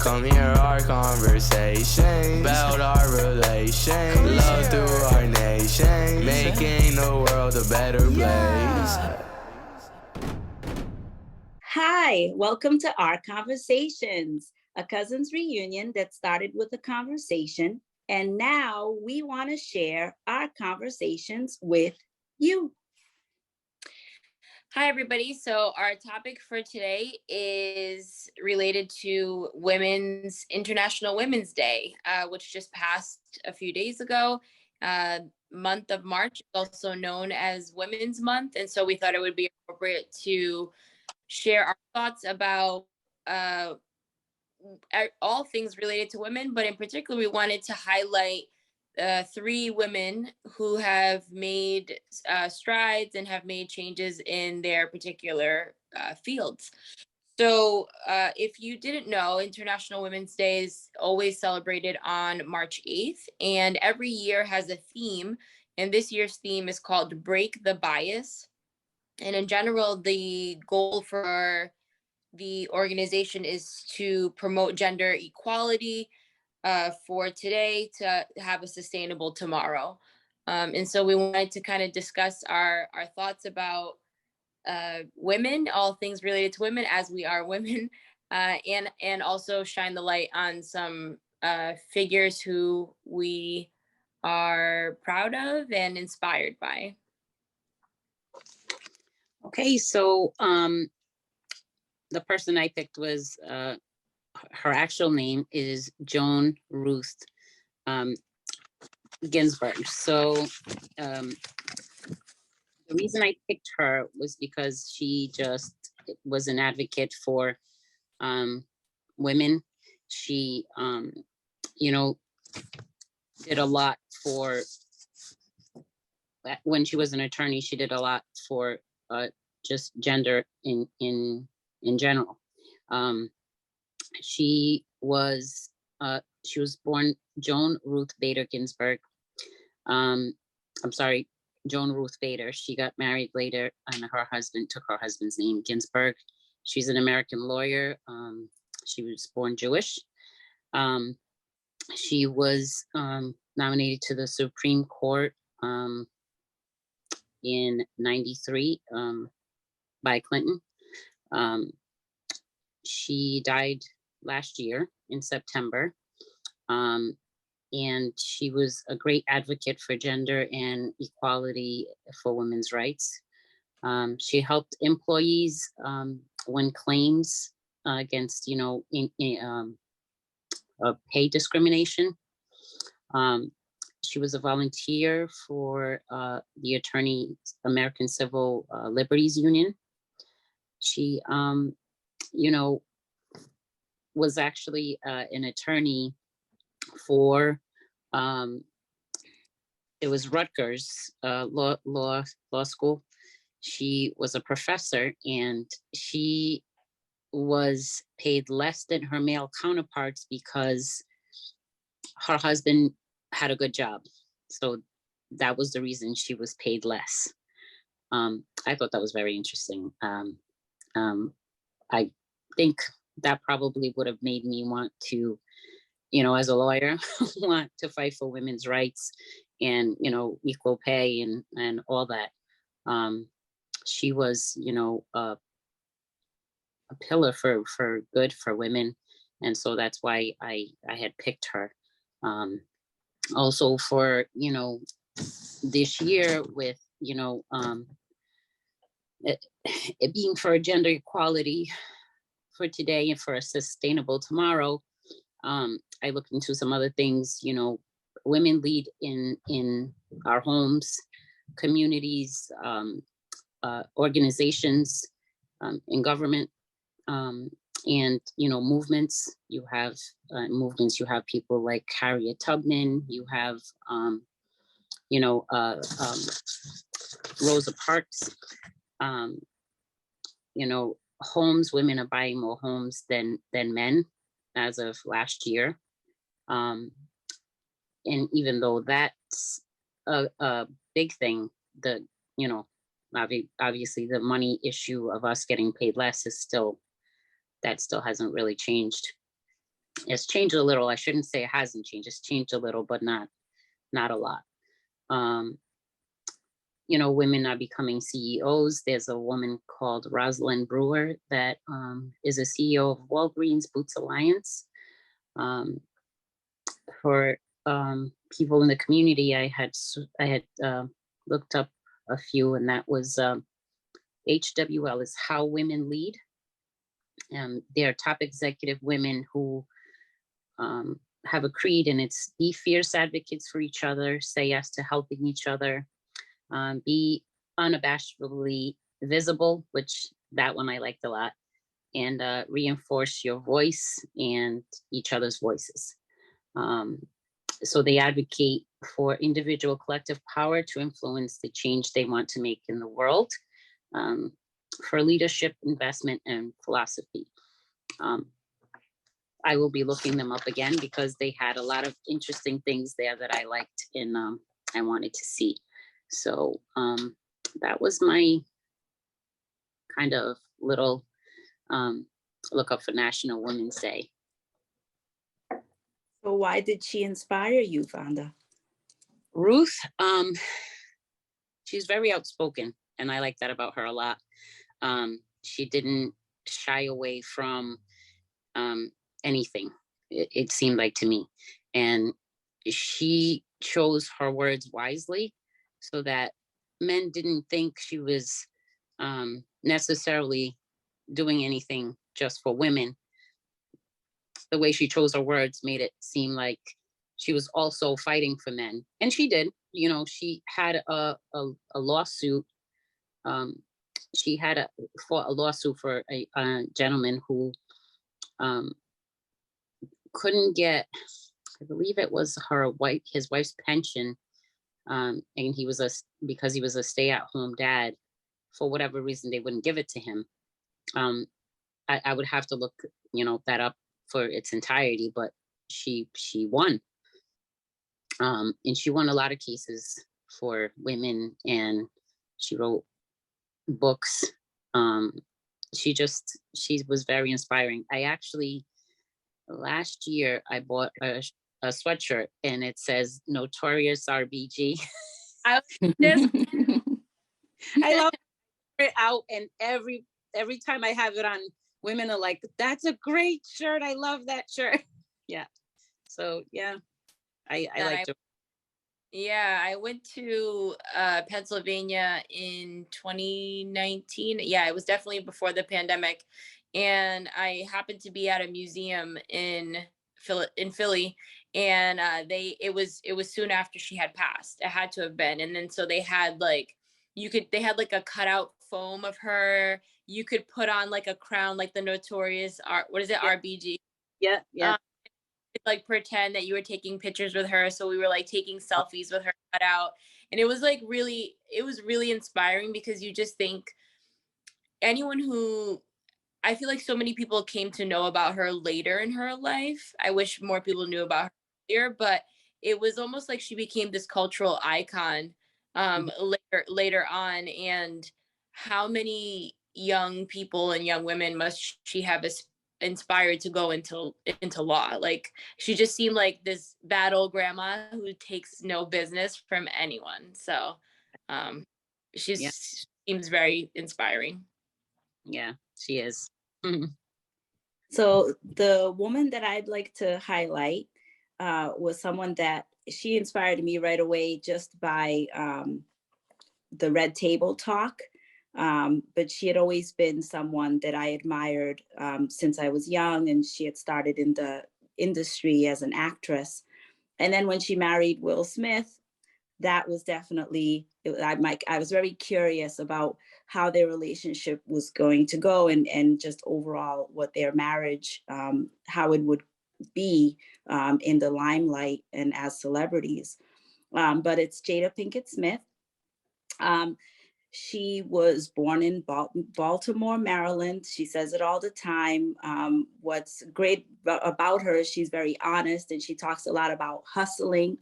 Come hear our conversation about our relation, love through our nation, making the world a better place. Hi, welcome to Our Conversations, a cousins reunion that started with a conversation, and now we want to share our conversations with you. Hi, everybody. So our topic for today is related to International Women's Day, which just passed a few days ago. Month of March is also known as Women's Month. And so we thought it would be appropriate to share our thoughts about all things related to women, but in particular, we wanted to highlight 3 women who have made strides and have made changes in their particular fields. So if you didn't know, International Women's Day is always celebrated on March 8th, and every year has a theme. And this year's theme is called Break the Bias. And in general, the goal for the organization is to promote gender equality for today to have a sustainable tomorrow. And so we wanted to kind of discuss our thoughts about women, all things related to women as we are women, and also shine the light on some figures who we are proud of and inspired by. Okay, so the person I picked was her actual name is Joan Ruth Ginsburg. So the reason I picked her was because she just was an advocate for women. She, did a lot for, when she was an attorney, she did a lot for just gender in general. She was born Joan Ruth Bader Ginsburg. Joan Ruth Bader. She got married later, and her husband took her husband's name, Ginsburg. She's an American lawyer. She was born Jewish. She was nominated to the Supreme Court in '93 by Clinton. She died last year in September. And she was a great advocate for gender and equality for women's rights. She helped employees when claims against, pay discrimination. She was a volunteer for the American Civil Liberties Union. She, was actually an attorney for it was Rutgers law school. She was a professor, and she was paid less than her male counterparts because her husband had a good job. So that was the reason she was paid less. I thought that was very interesting. I think that probably would have made me want to, as a lawyer, want to fight for women's rights and, equal pay and all that. She was, a pillar for good for women. And so that's why I had picked her. Also for, this year with, it being for gender equality for today and for a sustainable tomorrow. I looked into some other things. Women lead in our homes, communities, organizations, in government, and movements. You have movements. You have people like Harriet Tubman. You have Rosa Parks. Homes. Women are buying more homes than men as of last year. And even though that's a big thing, obviously the money issue of us getting paid less is still hasn't really changed. It's changed a little. I shouldn't say it hasn't changed. It's changed a little, but not a lot. Women are becoming CEOs. There's a woman called Rosalind Brewer that is a CEO of Walgreens Boots Alliance. For people in the community, I had looked up a few, and that was HWL is How Women Lead. They're top executive women who have a creed, and it's be fierce advocates for each other, say yes to helping each other, be unabashedly visible, which that one I liked a lot, and reinforce your voice and each other's voices. So they advocate for individual collective power to influence the change they want to make in the world, for leadership, investment, and philosophy. I will be looking them up again because they had a lot of interesting things there that I liked and I wanted to see. So that was my kind of little look up for National Women's Day. So why did she inspire you, Vonda? Ruth, she's very outspoken, and I like that about her a lot. She didn't shy away from anything, it seemed like to me. And she chose her words wisely so that men didn't think she was necessarily doing anything just for women. The way she chose her words made it seem like she was also fighting for men. And she did. She had a lawsuit. She had fought a lawsuit for a gentleman who couldn't get, I believe it was his wife's pension. And because he was a stay-at-home dad, for whatever reason, they wouldn't give it to him. I would have to look, that up for its entirety, but she won. And she won a lot of cases for women, and she wrote books. She was very inspiring. I actually, last year, I bought a sweatshirt and it says Notorious RBG. I just I love it out, and every time I have it on, women are like, that's a great shirt. I love that shirt. Yeah. So yeah, I liked it. Yeah, I went to Pennsylvania in 2019. Yeah, it was definitely before the pandemic. And I happened to be at a museum in Philly, and it was soon after she had passed. It had to have been. And then so they had they had like a cutout foam of her. You could put on like a crown, like the Notorious RBG. Yeah. Like pretend that you were taking pictures with her, so we were like taking selfies with her cut out, and it was really inspiring, because you just think anyone who, I feel like so many people came to know about her later in her life. I wish more people knew about her earlier, but it was almost like she became this cultural icon later on. And how many young people and young women must she have inspired to go into law? Like, she just seemed like this bad old grandma who takes no business from anyone. So seems very inspiring. Yeah, she is. So the woman that I'd like to highlight was someone that she inspired me right away just by the Red Table Talk. But she had always been someone that I admired since I was young, and she had started in the industry as an actress. And then when she married Will Smith, that was definitely, I was very curious about how their relationship was going to go, and just overall what their marriage, how it would be in the limelight and as celebrities. But it's Jada Pinkett Smith. She was born in Baltimore, Maryland. She says it all the time. What's great about her is she's very honest, and she talks a lot about hustling.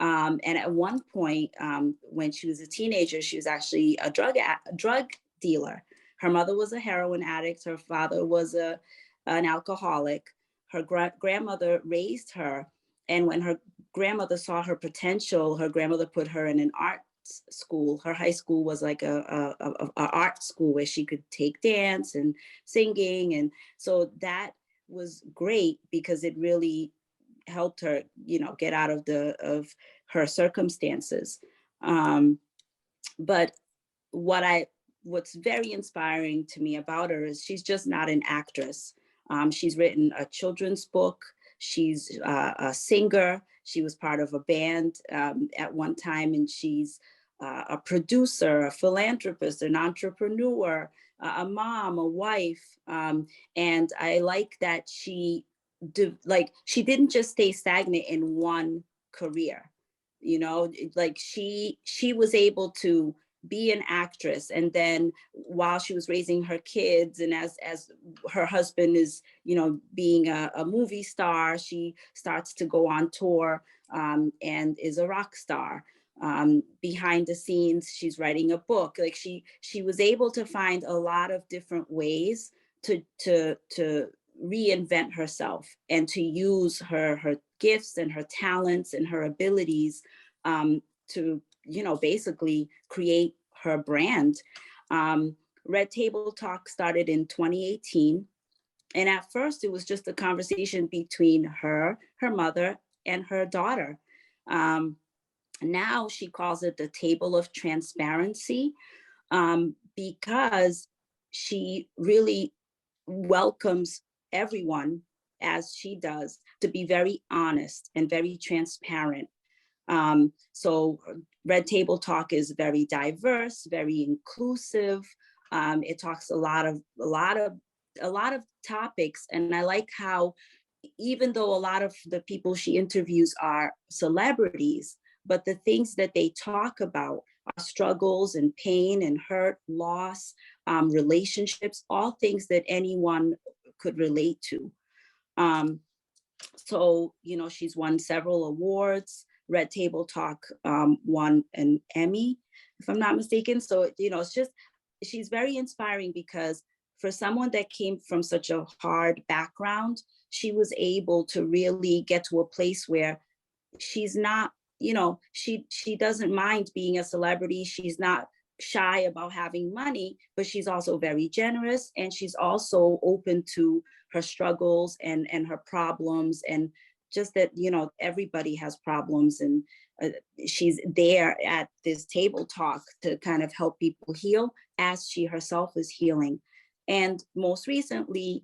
And at one point, when she was a teenager, she was actually a drug dealer. Her mother was a heroin addict. Her father was an alcoholic. her grandmother raised her. And when her grandmother saw her potential, her grandmother put her in an art school. Her high school was like a art school where she could take dance and singing. And so that was great because it really helped her, get out of her circumstances. But what's very inspiring to me about her is she's just not an actress. She's written a children's book. She's a singer. She was part of a band at one time, and she's a producer, a philanthropist, an entrepreneur, a mom, a wife. And I like that she didn't just stay stagnant in one career. Like she was able to be an actress, and then while she was raising her kids, and as her husband is being a movie star, she starts to go on tour and is a rock star. Behind the scenes, she's writing a book. Like she was able to find a lot of different ways to reinvent herself and to use her gifts and her talents and her abilities to basically create her brand. Red Table Talk started in 2018. And at first it was just a conversation between her mother, and her daughter. Now she calls it the table of transparency, because she really welcomes everyone, as she does, to be very honest and very transparent. So Red Table Talk is very diverse, very inclusive. It talks a lot of topics, and I like how, even though a lot of the people she interviews are celebrities, but the things that they talk about are struggles and pain and hurt, loss, relationships, all things that anyone could relate to. So, she's won several awards. Red Table Talk won an Emmy, if I'm not mistaken. So, it's just, she's very inspiring because for someone that came from such a hard background, she was able to really get to a place where she's not, she doesn't mind being a celebrity. She's not shy about having money, but she's also very generous, and she's also open to her struggles and her problems, and just that, everybody has problems, and she's there at this table talk to kind of help people heal as she herself is healing. And most recently,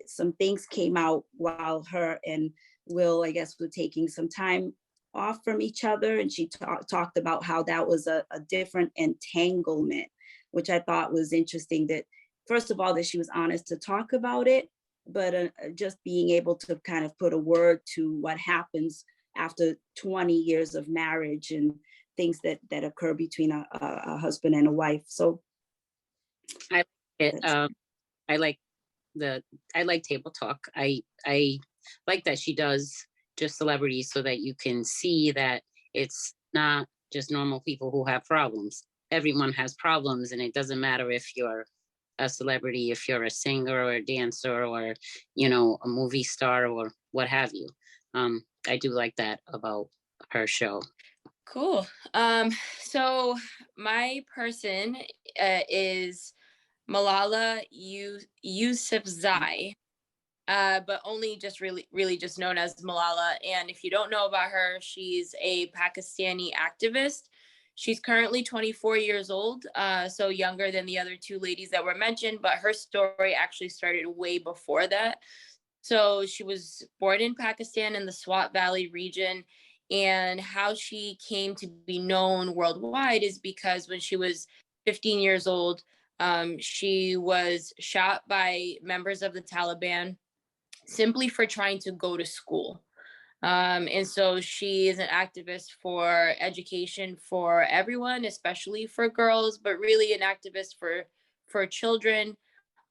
some things came out while her and Will, I guess, were taking some time off from each other. And she talked about how that was a different entanglement, which I thought was interesting, that first of all, that she was honest to talk about it, but just being able to kind of put a word to what happens after 20 years of marriage and things that occur between a husband and a wife. So I like table talk. I like that she does just celebrities, so that you can see that it's not just normal people who have problems. Everyone has problems, and it doesn't matter if you're a celebrity, if you're a singer or a dancer or, a movie star or what have you. I do like that about her show. Cool. So my person is Malala Yousefzai, but only just really just known as Malala. And if you don't know about her, she's a Pakistani activist. She's currently 24 years old, so younger than the other two ladies that were mentioned, but her story actually started way before that. So she was born in Pakistan in the Swat Valley region, and how she came to be known worldwide is because when she was 15 years old, she was shot by members of the Taliban simply for trying to go to school. And so she is an activist for education for everyone, especially for girls, but really an activist for children,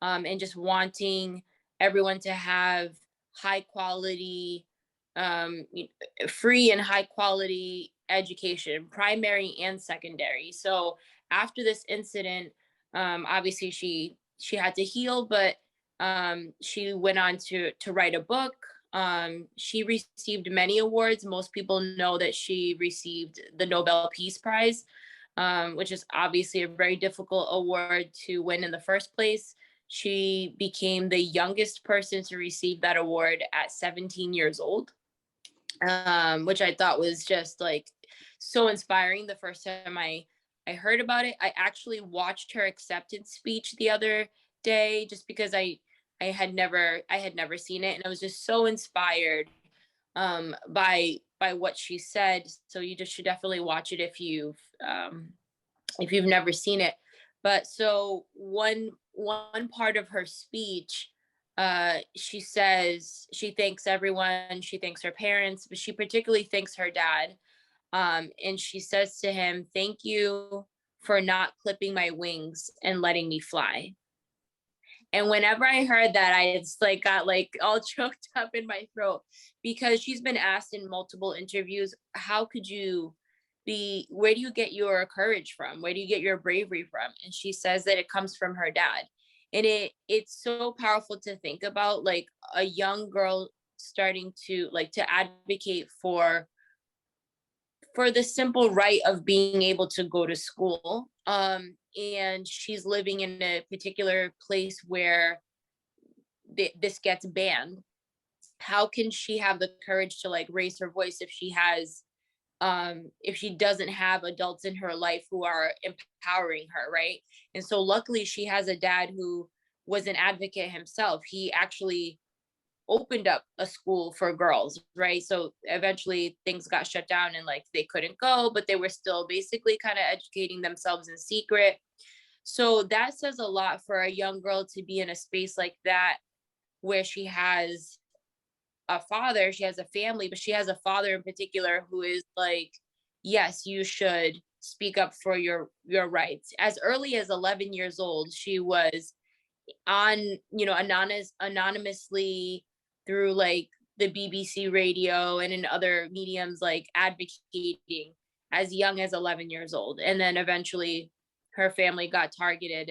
and just wanting everyone to have high quality, free and high quality education, primary and secondary. So after this incident, obviously she had to heal, but She went on to write a book. She received many awards. Most people know that she received the Nobel Peace Prize, which is obviously a very difficult award to win in the first place. She became the youngest person to receive that award at 17 years old, which I thought was just like so inspiring. The first time I heard about it, I actually watched her acceptance speech the other day just because I had never seen it, and I was just so inspired by what she said. So you just should definitely watch it if you've never seen it. But so one part of her speech, she says she thanks everyone, she thanks her parents, but she particularly thanks her dad. And she says to him, "Thank you for not clipping my wings and letting me fly." And whenever I heard that, I just like got like all choked up in my throat, because she's been asked in multiple interviews, how could you where do you get your courage from? Where do you get your bravery from? And she says that it comes from her dad. And it's so powerful to think about, like a young girl starting to advocate for the simple right of being able to go to school. And she's living in a particular place where this gets banned. How can she have the courage to like raise her voice if she doesn't have adults in her life who are empowering her, right? And so luckily she has a dad who was an advocate himself. He actually opened up a school for girls, right? So eventually things got shut down and like they couldn't go, but they were still basically kind of educating themselves in secret. So that says a lot for a young girl to be in a space like that, where she has a father, she has a family, but she has a father in particular who is like, yes, you should speak up for your rights. As early as 11 years old, she was on, anonymously through like the BBC radio and in other mediums, like advocating as young as 11 years old. And then eventually her family got targeted,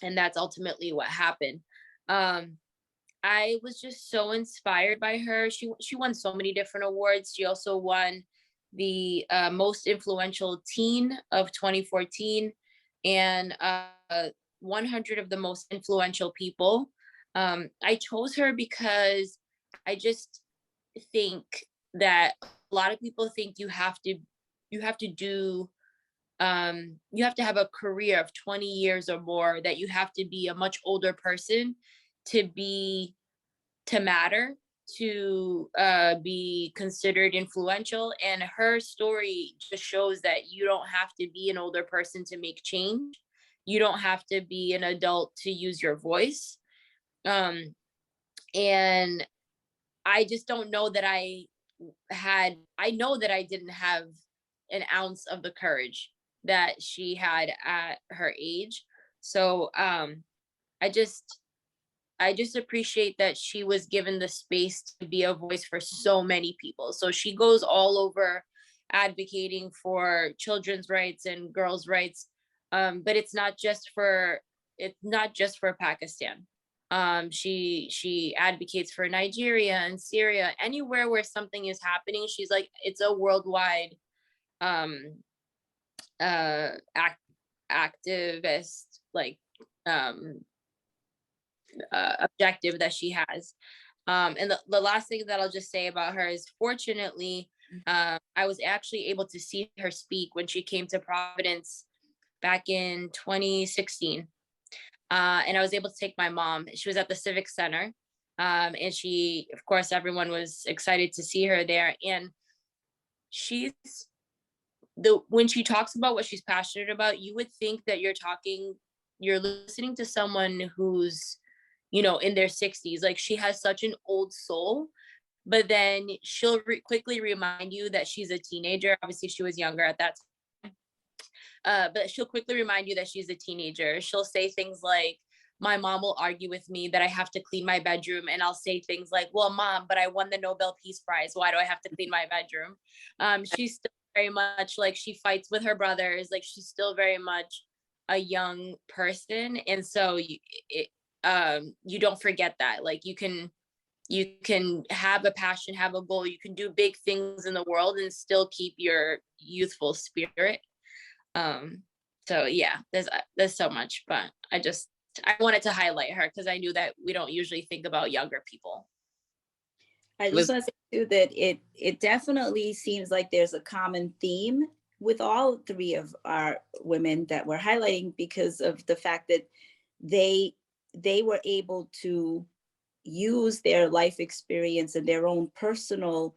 and that's ultimately what happened. I was just so inspired by her. She won so many different awards. She also won the most influential teen of 2014 and 100 of the most influential people. I chose her because I just think that a lot of people think you have to have a career of 20 years or more, that you have to be a much older person to matter, to be considered influential. And her story just shows that you don't have to be an older person to make change. You don't have to be an adult to use your voice. And I just don't know that I know that I didn't have an ounce of the courage that she had at her age. So I just appreciate that she was given the space to be a voice for so many people. So she goes all over advocating for children's rights and girls' rights. But it's not just for Pakistan. She advocates for Nigeria and Syria, anywhere where something is happening. She's like, it's a worldwide activist, like objective that she has. And the last thing that I'll just say about her is, fortunately, I was actually able to see her speak when she came to Providence back in 2016. And I was able to take my mom. She was at the Civic Center. And she, of course, everyone was excited to see her there. And when she talks about what she's passionate about, you would think that you're listening to someone who's, in their 60s. Like, she has such an old soul, but then she'll quickly remind you that she's a teenager. Obviously, she was younger at that time. But she'll quickly remind you that she's a teenager. She'll say things like, my mom will argue with me that I have to clean my bedroom. And I'll say things like, well, Mom, but I won the Nobel Peace Prize. Why do I have to clean my bedroom? She's still very much like, she fights with her brothers. Like, she's still very much a young person. And so you don't forget that. Like you can have a passion, have a goal, you can do big things in the world and still keep your youthful spirit. So yeah, there's so much, but I wanted to highlight her because I knew that we don't usually think about younger people. I just want to say too that it definitely seems like there's a common theme with all three of our women that we're highlighting, because of the fact that they were able to use their life experience and their own personal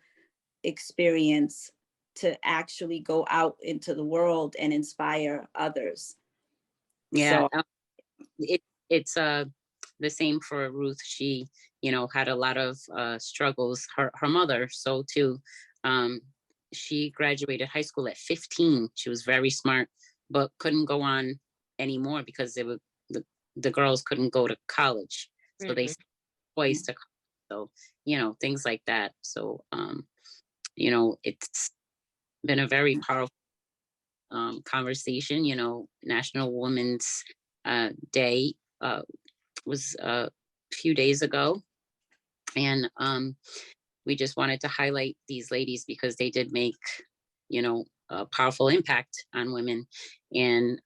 experience to actually go out into the world and inspire others. Yeah, So, it's the same for Ruth. She, had a lot of struggles. Her mother, so too. She graduated high school at 15. She was very smart, but couldn't go on anymore because the girls couldn't go to college, so they boys to college. So things like that. So it's been a very powerful conversation. National Women's Day was a few days ago, and we just wanted to highlight these ladies because they did make a powerful impact on women, and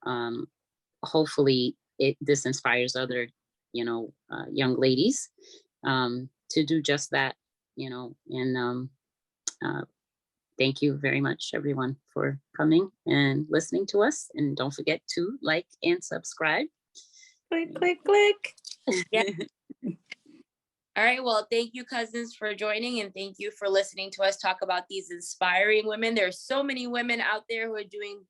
hopefully this inspires other young ladies to do just that. And thank you very much, everyone, for coming and listening to us. And don't forget to like and subscribe. click, click, click. Yeah. All right. Well, thank you, cousins, for joining, and thank you for listening to us talk about these inspiring women. There's so many women out there who are doing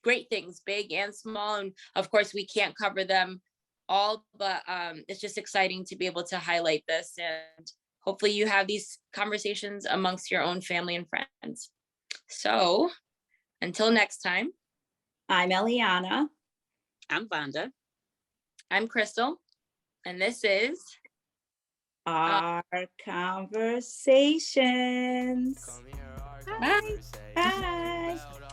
great things, big and small. And of course, we can't cover them all, but it's just exciting to be able to highlight this. And hopefully you have these conversations amongst your own family and friends. So until next time. I'm Eliana. I'm Vonda. I'm Crystal. And this is Our Conversations. Come here, our Bye. conversations Bye. about